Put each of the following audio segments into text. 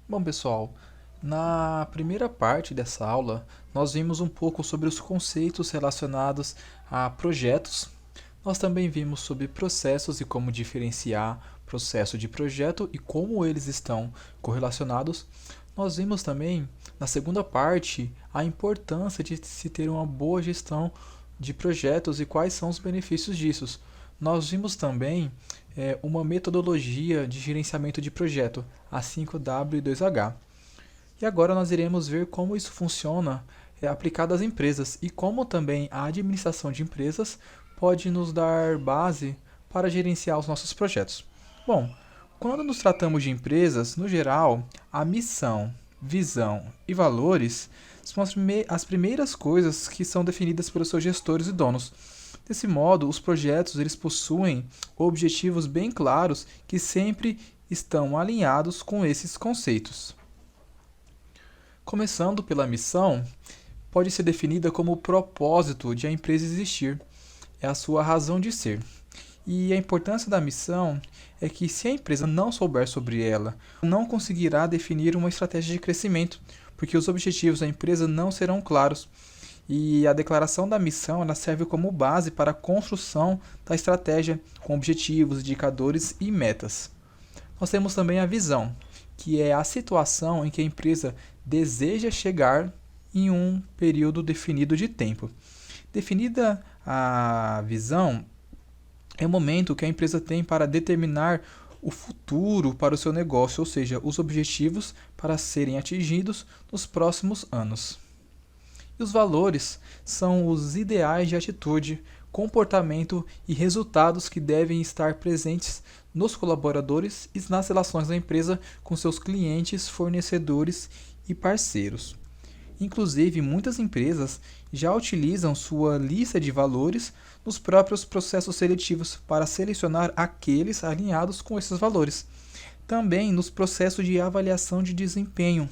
Bom, pessoal, na primeira parte dessa aula, nós vimos um pouco sobre os conceitos relacionados a projetos. Nós também vimos sobre processos e como diferenciar processo de projeto e como eles estão correlacionados. Nós vimos também, na segunda parte, a importância de se ter uma boa gestão de projetos e quais são os benefícios disso. Nós vimos também uma metodologia de gerenciamento de projeto, a 5W2H. E agora nós iremos ver como isso funciona aplicado às empresas e como também a administração de empresas pode nos dar base para gerenciar os nossos projetos. Bom, quando nos tratamos de empresas, no geral, a missão, visão e valores são as primeiras coisas que são definidas pelos seus gestores e donos. Desse modo, os projetos eles possuem objetivos bem claros que sempre estão alinhados com esses conceitos. Começando pela missão, pode ser definida como o propósito de a empresa existir, é a sua razão de ser. E a importância da missão é que se a empresa não souber sobre ela, não conseguirá definir uma estratégia de crescimento, porque os objetivos da empresa não serão claros. E a declaração da missão ela serve como base para a construção da estratégia com objetivos, indicadores e metas. Nós temos também a visão, que é a situação em que a empresa deseja chegar em um período definido de tempo. Definida a visão, é o momento que a empresa tem para determinar o futuro para o seu negócio, ou seja, os objetivos para serem atingidos nos próximos anos. E os valores são os ideais de atitude, comportamento e resultados que devem estar presentes nos colaboradores e nas relações da empresa com seus clientes, fornecedores e parceiros. Inclusive, muitas empresas já utilizam sua lista de valores nos próprios processos seletivos para selecionar aqueles alinhados com esses valores. Também nos processos de avaliação de desempenho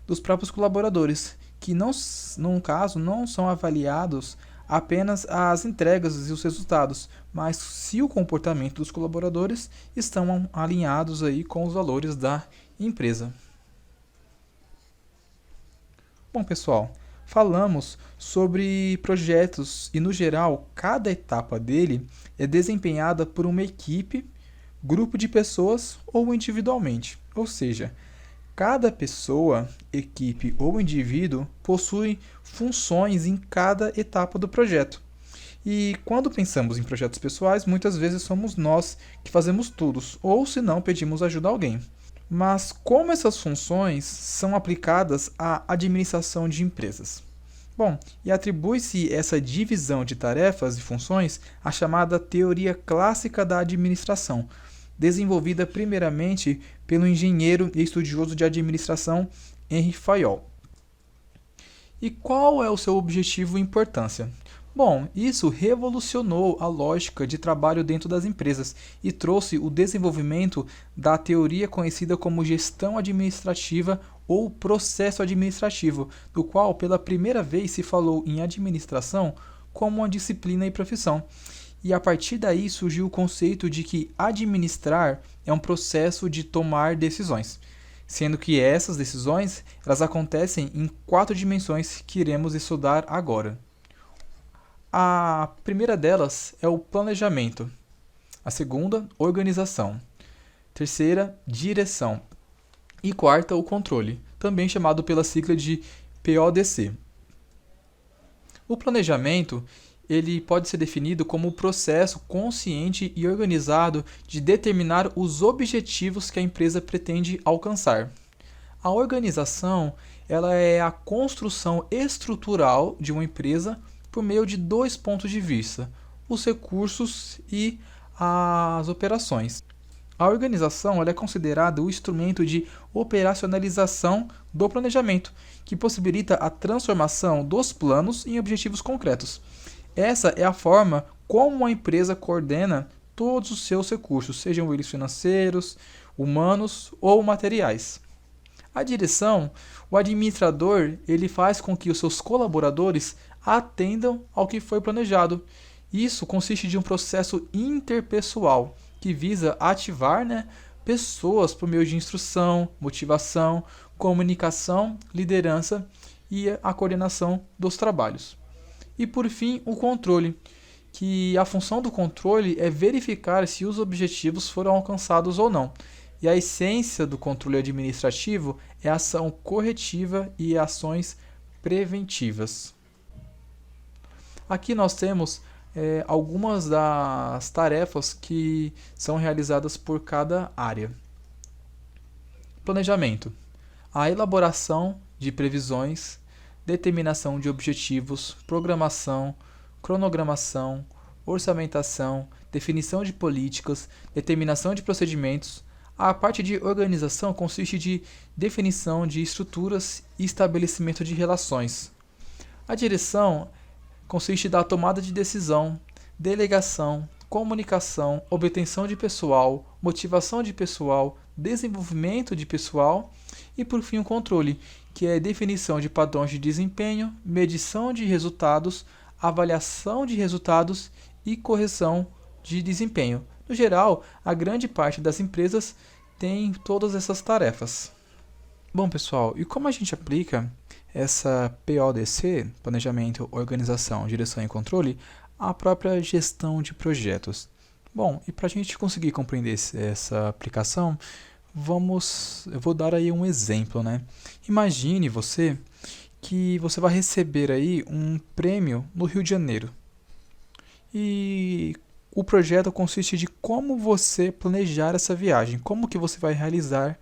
dos próprios colaboradores, que no caso não são avaliados apenas as entregas e os resultados, mas se o comportamento dos colaboradores estão alinhados aí com os valores da empresa. Bom, pessoal, falamos sobre projetos e, no geral, cada etapa dele é desempenhada por uma equipe, grupo de pessoas ou individualmente. Ou seja, cada pessoa, equipe ou indivíduo possui funções em cada etapa do projeto. E quando pensamos em projetos pessoais, muitas vezes somos nós que fazemos tudo, ou se não, pedimos ajuda a alguém. Mas como essas funções são aplicadas à administração de empresas? Bom, e atribui-se essa divisão de tarefas e funções à chamada teoria clássica da administração, desenvolvida primeiramente pelo engenheiro e estudioso de administração Henri Fayol. E qual é o seu objetivo e importância? Bom, isso revolucionou a lógica de trabalho dentro das empresas e trouxe o desenvolvimento da teoria conhecida como gestão administrativa ou processo administrativo, do qual pela primeira vez se falou em administração como uma disciplina e profissão. E a partir daí surgiu o conceito de que administrar é um processo de tomar decisões, sendo que essas decisões elas acontecem em 4 dimensões que iremos estudar agora. A primeira delas é o planejamento, a segunda, organização, terceira, direção e quarta, o controle, também chamado pela sigla de PODC. O planejamento ele pode ser definido como o processo consciente e organizado de determinar os objetivos que a empresa pretende alcançar. A organização ela é a construção estrutural de uma empresa por meio de 2 pontos de vista, os recursos e as operações. A organização ela é considerada o instrumento de operacionalização do planejamento, que possibilita a transformação dos planos em objetivos concretos. Essa é a forma como a empresa coordena todos os seus recursos, sejam eles financeiros, humanos ou materiais. A direção, o administrador, ele faz com que os seus colaboradores atendam ao que foi planejado. Isso consiste de um processo interpessoal que visa ativar, pessoas por meio de instrução, motivação, comunicação, liderança e a coordenação dos trabalhos. E por fim, o controle, que a função do controle é verificar se os objetivos foram alcançados ou não. E a essência do controle administrativo é a ação corretiva e ações preventivas. Aqui nós temos algumas das tarefas que são realizadas por cada área. Planejamento: a elaboração de previsões, determinação de objetivos, programação, cronogramação, orçamentação, definição de políticas, determinação de procedimentos. A parte de organização consiste de definição de estruturas e estabelecimento de relações. A direção consiste da tomada de decisão, delegação, comunicação, obtenção de pessoal, motivação de pessoal, desenvolvimento de pessoal e, por fim, o controle, que é definição de padrões de desempenho, medição de resultados, avaliação de resultados e correção de desempenho. No geral, a grande parte das empresas tem todas essas tarefas. Bom, pessoal, e como a gente aplica essa PODC, Planejamento, Organização, Direção e Controle, à própria gestão de projetos? Bom, e para a gente conseguir compreender essa aplicação, eu vou dar aí um exemplo, né? Imagine você que você vai receber aí um prêmio no Rio de Janeiro. E o projeto consiste de como você planejar essa viagem, como que você vai realizar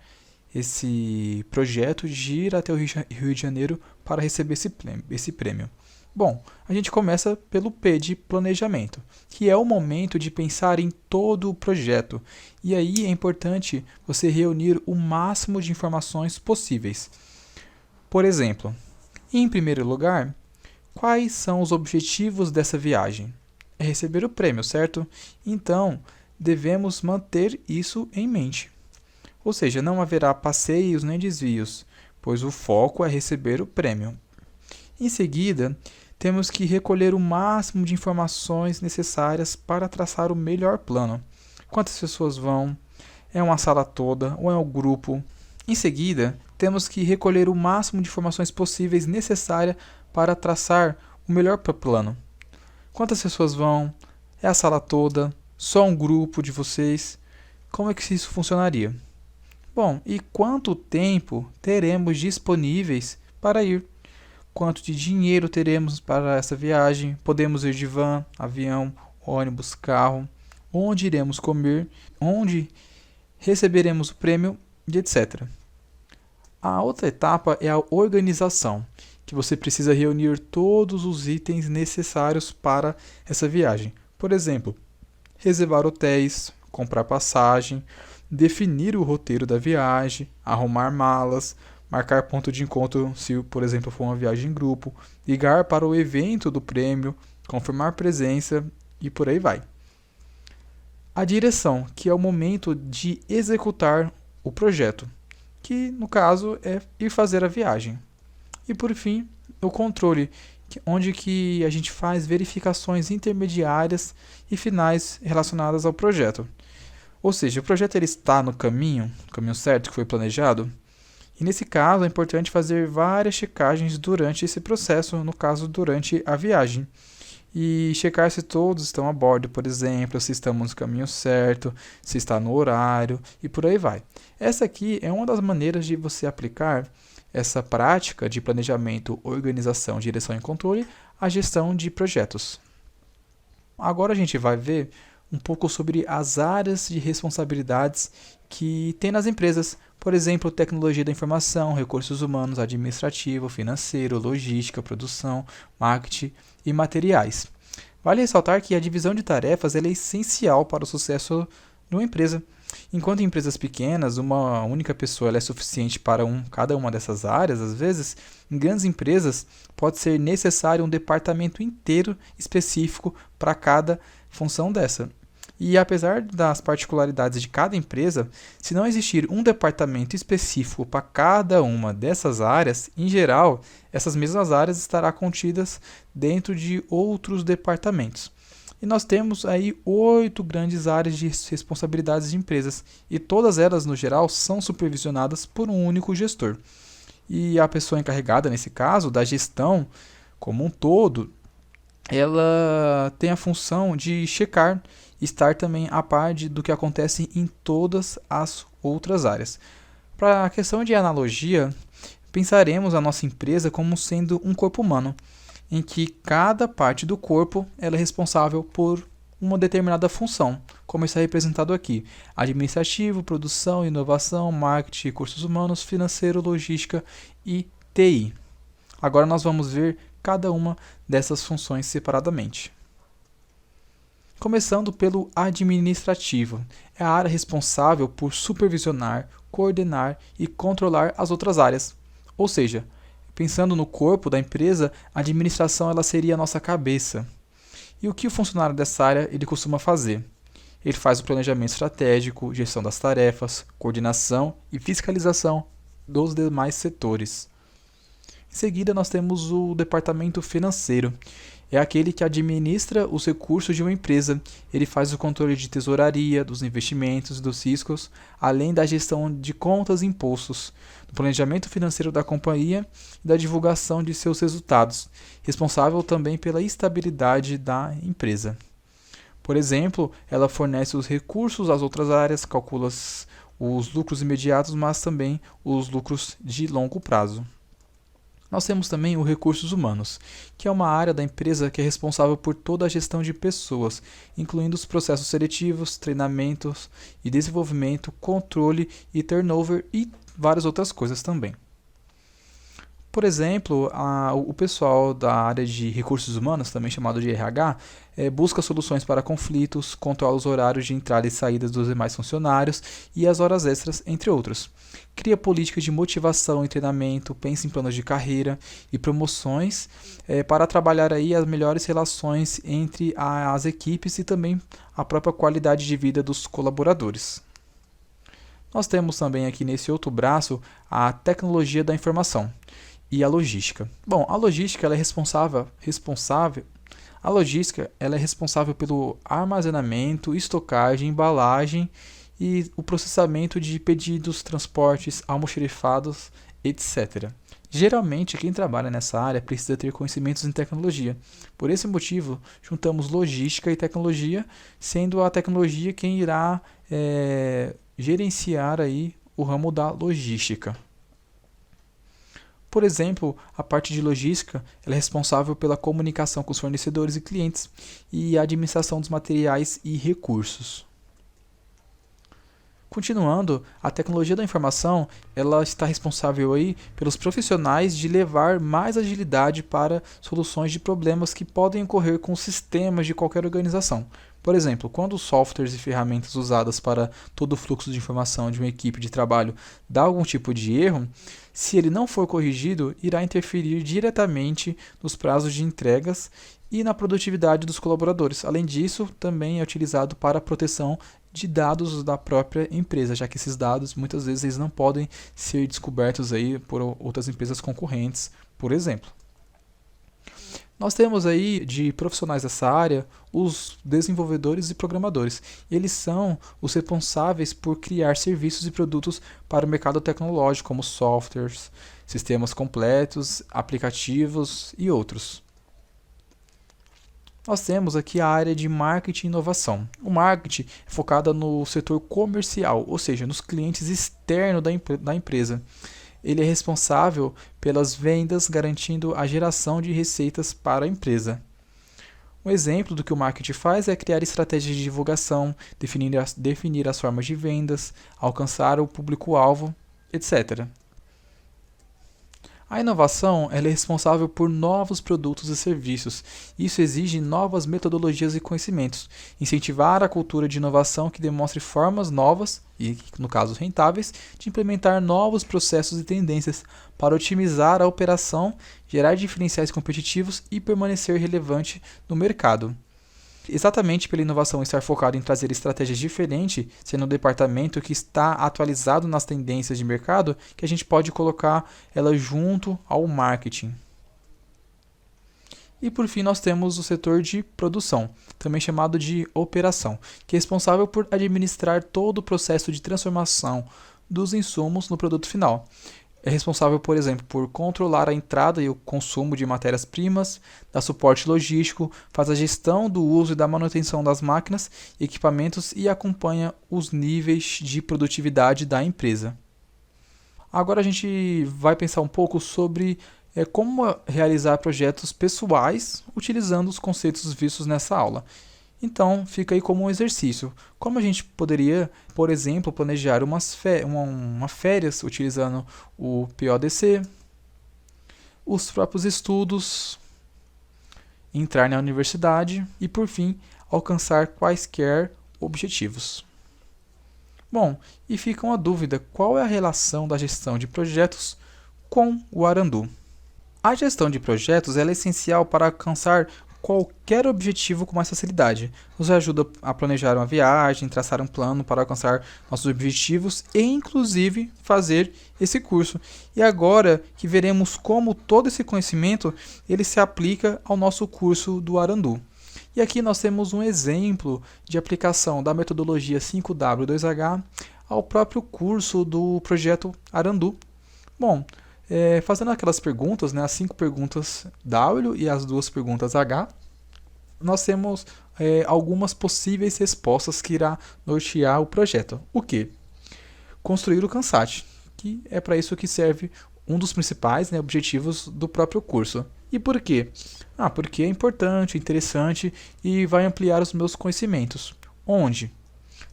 esse projeto de ir até o Rio de Janeiro para receber esse prêmio. Bom, a gente começa pelo P de planejamento, que é o momento de pensar em todo o projeto. E aí é importante você reunir o máximo de informações possíveis. Por exemplo, em primeiro lugar, quais são os objetivos dessa viagem? É receber o prêmio, certo? Então, devemos manter isso em mente. Ou seja, não haverá passeios nem desvios, pois o foco é receber o prêmio. Em seguida, temos que recolher o máximo de informações necessárias para traçar o melhor plano. Quantas pessoas vão? É uma sala toda ou é um grupo? Em seguida, temos que recolher o máximo de informações possíveis necessárias para traçar o melhor plano. Quantas pessoas vão? É a sala toda? Só um grupo de vocês? Como é que isso funcionaria? Bom, e quanto tempo teremos disponíveis para ir? Quanto de dinheiro teremos para essa viagem? Podemos ir de van, avião, ônibus, carro? Onde iremos comer? Onde receberemos o prêmio? E etc. A outra etapa é a organização, que você precisa reunir todos os itens necessários para essa viagem. Por exemplo, reservar hotéis, comprar passagem, definir o roteiro da viagem, arrumar malas, marcar ponto de encontro se, por exemplo, for uma viagem em grupo, ligar para o evento do prêmio, confirmar presença e por aí vai. A direção, que é o momento de executar o projeto, que no caso é ir fazer a viagem. E por fim, o controle, onde que a gente faz verificações intermediárias e finais relacionadas ao projeto. Ou seja, o projeto ele está no caminho certo que foi planejado. E nesse caso é importante fazer várias checagens durante esse processo, no caso durante a viagem. E checar se todos estão a bordo, por exemplo, se estamos no caminho certo, se está no horário e por aí vai. Essa aqui é uma das maneiras de você aplicar essa prática de planejamento, organização, direção e controle à gestão de projetos. Agora a gente vai ver um pouco sobre as áreas de responsabilidades que tem nas empresas, por exemplo, tecnologia da informação, recursos humanos, administrativo, financeiro, logística, produção, marketing e materiais. Vale ressaltar que a divisão de tarefas é essencial para o sucesso de uma empresa. Enquanto em empresas pequenas, uma única pessoa é suficiente para cada uma dessas áreas, às vezes, em grandes empresas, pode ser necessário um departamento inteiro específico para cada função dessa. E apesar das particularidades de cada empresa, se não existir um departamento específico para cada uma dessas áreas, em geral, essas mesmas áreas estarão contidas dentro de outros departamentos. E nós temos aí 8 grandes áreas de responsabilidades de empresas, e todas elas, no geral, são supervisionadas por um único gestor. E a pessoa encarregada, nesse caso, da gestão como um todo, ela tem a função de checar, estar também a par do que acontece em todas as outras áreas. Para a questão de analogia, pensaremos a nossa empresa como sendo um corpo humano, em que cada parte do corpo ela é responsável por uma determinada função, como está representado aqui: administrativo, produção, inovação, marketing, recursos humanos, financeiro, logística e TI. Agora nós vamos ver cada uma dessas funções separadamente. Começando pelo administrativo, é a área responsável por supervisionar, coordenar e controlar as outras áreas. Ou seja, pensando no corpo da empresa, a administração ela seria a nossa cabeça. E o que o funcionário dessa área ele costuma fazer? Ele faz o planejamento estratégico, gestão das tarefas, coordenação e fiscalização dos demais setores. Em seguida, nós temos o departamento financeiro. É aquele que administra os recursos de uma empresa. Ele faz o controle de tesouraria, dos investimentos e dos riscos, além da gestão de contas e impostos, do planejamento financeiro da companhia e da divulgação de seus resultados, responsável também pela estabilidade da empresa. Por exemplo, ela fornece os recursos às outras áreas, calcula os lucros imediatos, mas também os lucros de longo prazo. Nós temos também os recursos humanos, que é uma área da empresa que é responsável por toda a gestão de pessoas, incluindo os processos seletivos, treinamentos e desenvolvimento, controle e turnover e várias outras coisas também. Por exemplo, o pessoal da área de recursos humanos, também chamado de RH, busca soluções para conflitos, controla os horários de entrada e saída dos demais funcionários e as horas extras, entre outros. Cria políticas de motivação e treinamento, pensa em planos de carreira e promoções para trabalhar aí as melhores relações entre as equipes e também a própria qualidade de vida dos colaboradores. Nós temos também aqui nesse outro braço a tecnologia da informação e a logística. Bom, a logística ela é responsável pelo armazenamento, estocagem, embalagem e o processamento de pedidos, transportes, almoxerifados, etc. Geralmente, quem trabalha nessa área precisa ter conhecimentos em tecnologia. Por esse motivo, juntamos logística e tecnologia, sendo a tecnologia quem irá gerenciar aí o ramo da logística. Por exemplo, a parte de logística ela é responsável pela comunicação com os fornecedores e clientes e a administração dos materiais e recursos. Continuando, a tecnologia da informação ela está responsável aí pelos profissionais de levar mais agilidade para soluções de problemas que podem ocorrer com os sistemas de qualquer organização. Por exemplo, quando os softwares e ferramentas usadas para todo o fluxo de informação de uma equipe de trabalho dá algum tipo de erro, se ele não for corrigido, irá interferir diretamente nos prazos de entregas e na produtividade dos colaboradores. Além disso, também é utilizado para a proteção de dados da própria empresa, já que esses dados muitas vezes eles não podem ser descobertos aí por outras empresas concorrentes, por exemplo. Nós temos aí de profissionais dessa área os desenvolvedores e programadores. Eles são os responsáveis por criar serviços e produtos para o mercado tecnológico, como softwares, sistemas completos, aplicativos e outros. Nós temos aqui a área de marketing e inovação. O marketing é focado no setor comercial, ou seja, nos clientes externos da empresa. Ele é responsável pelas vendas, garantindo a geração de receitas para a empresa. Um exemplo do que o marketing faz é criar estratégias de divulgação, definir as formas de vendas, alcançar o público-alvo, etc. A inovação ela é responsável por novos produtos e serviços. Isso exige novas metodologias e conhecimentos. Incentivar a cultura de inovação que demonstre formas novas, e no caso rentáveis, de implementar novos processos e tendências para otimizar a operação, gerar diferenciais competitivos e permanecer relevante no mercado. Exatamente pela inovação estar focada em trazer estratégias diferentes, sendo um departamento que está atualizado nas tendências de mercado, que a gente pode colocar ela junto ao marketing. E por fim nós temos o setor de produção, também chamado de operação, que é responsável por administrar todo o processo de transformação dos insumos no produto final. É responsável, por exemplo, por controlar a entrada e o consumo de matérias-primas, dá suporte logístico, faz a gestão do uso e da manutenção das máquinas e equipamentos e acompanha os níveis de produtividade da empresa. Agora a gente vai pensar um pouco sobre como realizar projetos pessoais utilizando os conceitos vistos nessa aula. Então, fica aí como um exercício. Como a gente poderia, por exemplo, planejar uma férias utilizando o PODC, os próprios estudos, entrar na universidade e, por fim, alcançar quaisquer objetivos. Bom, e fica uma dúvida, qual é a relação da gestão de projetos com o Arandu? A gestão de projetos é essencial para alcançar qualquer objetivo com mais facilidade. Nos ajuda a planejar uma viagem, traçar um plano para alcançar nossos objetivos e, inclusive, fazer esse curso. E agora que veremos como todo esse conhecimento ele se aplica ao nosso curso do Arandu. E aqui nós temos um exemplo de aplicação da metodologia 5W2H ao próprio curso do projeto Arandu. Bom, fazendo aquelas perguntas, as 5 perguntas W e as 2 perguntas H, nós temos algumas possíveis respostas que irá nortear o projeto. O que? Construir o Kansat, que é para isso que serve um dos principais objetivos do próprio curso. E por quê? Porque é importante, interessante e vai ampliar os meus conhecimentos. Onde?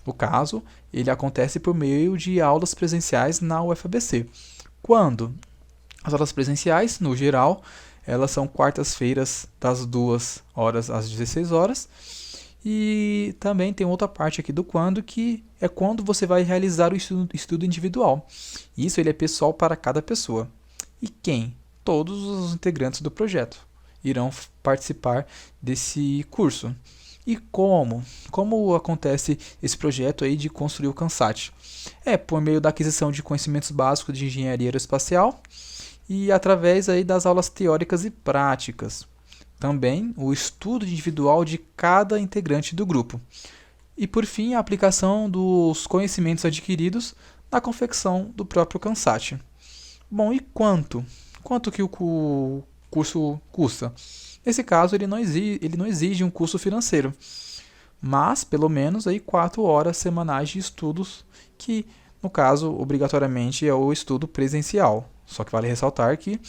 No caso, ele acontece por meio de aulas presenciais na UFABC. Quando? As aulas presenciais, no geral, elas são quartas-feiras das 2 horas às 16 horas. E também tem outra parte aqui do quando, que é quando você vai realizar o estudo individual. Isso ele é pessoal para cada pessoa. E quem? Todos os integrantes do projeto irão participar desse curso. E como? Como acontece esse projeto aí de construir o Kansat? Por meio da aquisição de conhecimentos básicos de engenharia aeroespacial e através aí das aulas teóricas e práticas. Também o estudo individual de cada integrante do grupo. E por fim, a aplicação dos conhecimentos adquiridos na confecção do próprio Kansat. Bom, e quanto? Quanto que o curso custa? Nesse caso, ele não exige um custo financeiro, mas pelo menos aí 4 horas semanais de estudos, que no caso, obrigatoriamente é o estudo presencial. Só que vale ressaltar que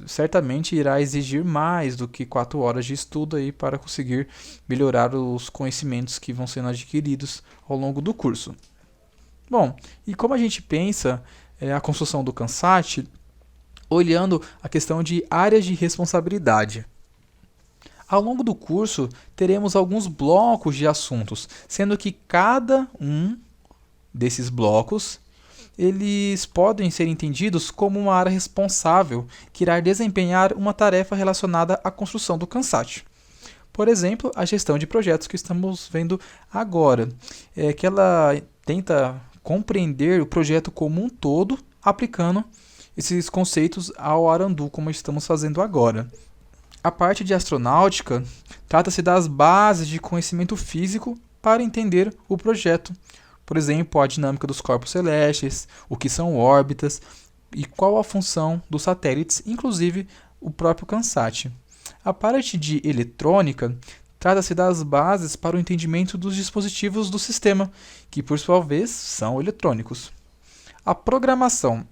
certamente irá exigir mais do que 4 horas de estudo aí para conseguir melhorar os conhecimentos que vão sendo adquiridos ao longo do curso. Bom, e como a gente pensa a construção do Kansat, olhando a questão de áreas de responsabilidade. Ao longo do curso, teremos alguns blocos de assuntos, sendo que cada um desses blocos eles podem ser entendidos como uma área responsável que irá desempenhar uma tarefa relacionada à construção do Kansat. Por exemplo, a gestão de projetos que estamos vendo agora, que ela tenta compreender o projeto como um todo, aplicando esses conceitos ao Arandu, como estamos fazendo agora. A parte de astronáutica trata-se das bases de conhecimento físico para entender o projeto. Por exemplo, a dinâmica dos corpos celestes, o que são órbitas e qual a função dos satélites, inclusive o próprio Kansat. A parte de eletrônica trata-se das bases para o entendimento dos dispositivos do sistema, que por sua vez são eletrônicos. A programação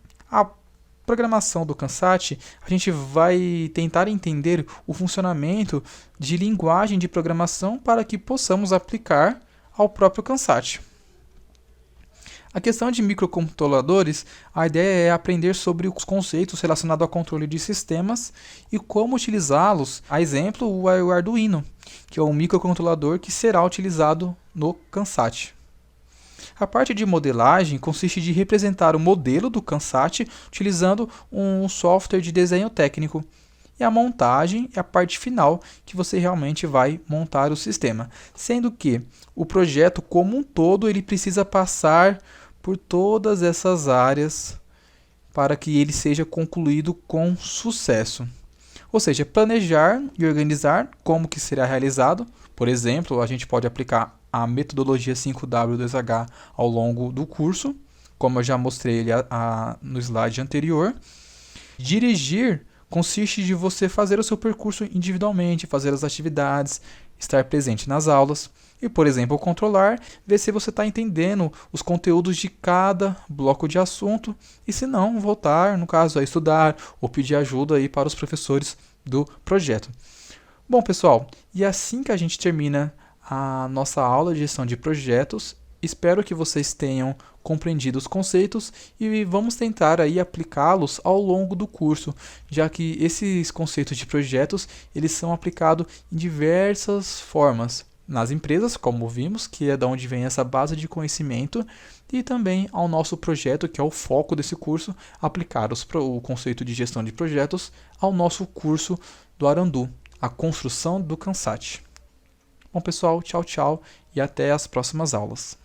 do Kansat, a gente vai tentar entender o funcionamento de linguagem de programação para que possamos aplicar ao próprio Kansat. A questão de microcontroladores, a ideia é aprender sobre os conceitos relacionados ao controle de sistemas e como utilizá-los. A exemplo, o Arduino, que é um microcontrolador que será utilizado no Kansat. A parte de modelagem consiste de representar o modelo do Kansat utilizando um software de desenho técnico. E a montagem é a parte final que você realmente vai montar o sistema. Sendo que o projeto como um todo ele precisa passar por todas essas áreas para que ele seja concluído com sucesso. Ou seja, planejar e organizar como que será realizado. Por exemplo, a gente pode aplicar a metodologia 5W2H ao longo do curso, como eu já mostrei ele no slide anterior. Dirigir consiste de você fazer o seu percurso individualmente, fazer as atividades, estar presente nas aulas. E, por exemplo, controlar, ver se você está entendendo os conteúdos de cada bloco de assunto e, se não, voltar, no caso, a estudar ou pedir ajuda aí para os professores do projeto. Bom, pessoal, e assim que a gente termina a nossa aula de gestão de projetos, espero que vocês tenham compreendido os conceitos e vamos tentar aí aplicá-los ao longo do curso, já que esses conceitos de projetos, eles são aplicados em diversas formas nas empresas, como vimos, que é da onde vem essa base de conhecimento, e também ao nosso projeto, que é o foco desse curso, aplicar o conceito de gestão de projetos ao nosso curso do Arandu, a construção do Kansat. Bom, pessoal, tchau, tchau e até as próximas aulas.